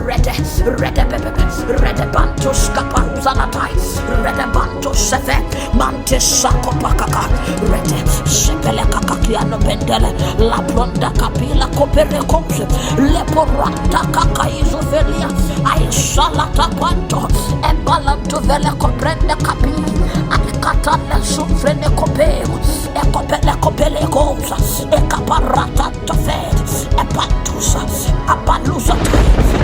Rede bantos kaparuzanatai, rede bantos sefe, mantis sakopakaka, rede sepele kakakiano bendele, la blonda kapila kopere kose, leporata kakaizo velia, aisalata panto, ebalanto vele koprende kapili, aikatale sufrene kopeo, ekopele kopele kosa, ekaparata tofed, epantusa, apalusa,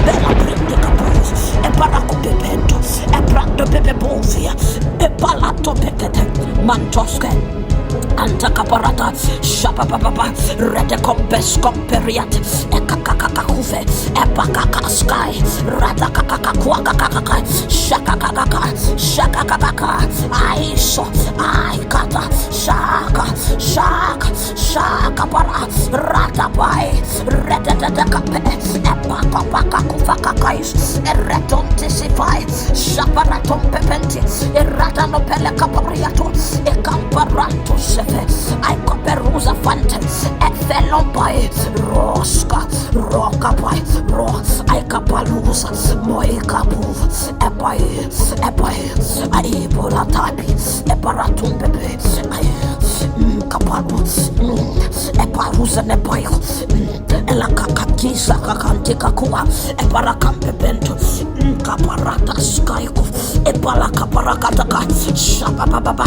bela prende kapos, eparaco pepento, eprando pepe bovia, epalato pepete, mantoske. Anta caparata, shapa papa, rete compes comperiat, ekakakakufe, epakaka sky, rata kakakakuakakaka, shakakaka, aiso, aikata, shaka para, rata pai, rete kape, epakakakufakakais, eretontisify, shaparaton pepenti, erata no pele capariato, ekamparato. I coperuza fante, efelompai, rosca, rocapai, I capalusa, moicapuv, epai, I bolatabi, eparatum pepe, capalu, eparuza nepai, elakakakisa kakantikakua, eparacampe bento, caparata skaiko, epalakaparakataka, shapapapa,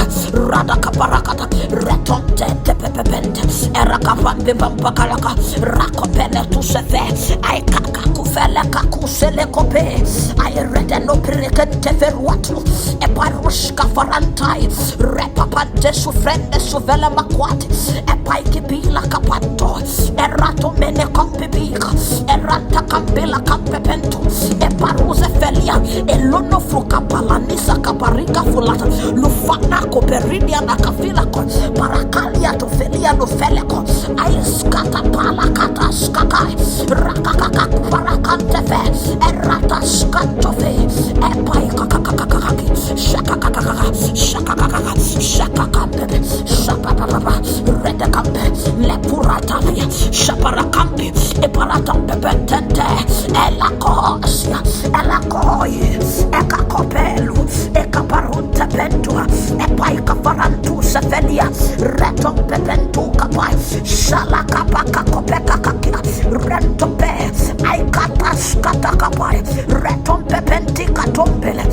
rada kaparakata. Retonte tepepepente, erakapambe bampakalaka, rakopele tu sefe, ai kakakufele kakusele kope, ai redeno prekente feruatu, eparushka farantai, repapante sufrende suvele makwati, epai kibila kapanto, erato mene kompibika, eranta kambila kampepento, eparuze felia, elono fruka palanisa kaparika fulata, lufana koperidia na kafila kon, parakalia to felia no feleko, aiskata palakata skakai, rakakaka parakante fe, erata skato fe, epai kakakakaki, shakakaka, shapapapa, redekampe, lepuratavia, shaparakampi, eparatampe bentente, elakosia, elakoi, ekakopelu, ekaparunte pentua, epai kafarantu sefelia, retom pepentu kapai, shalakapaka kopeka kakia, rentope, aikatas katakapai, retom pepenti katombele,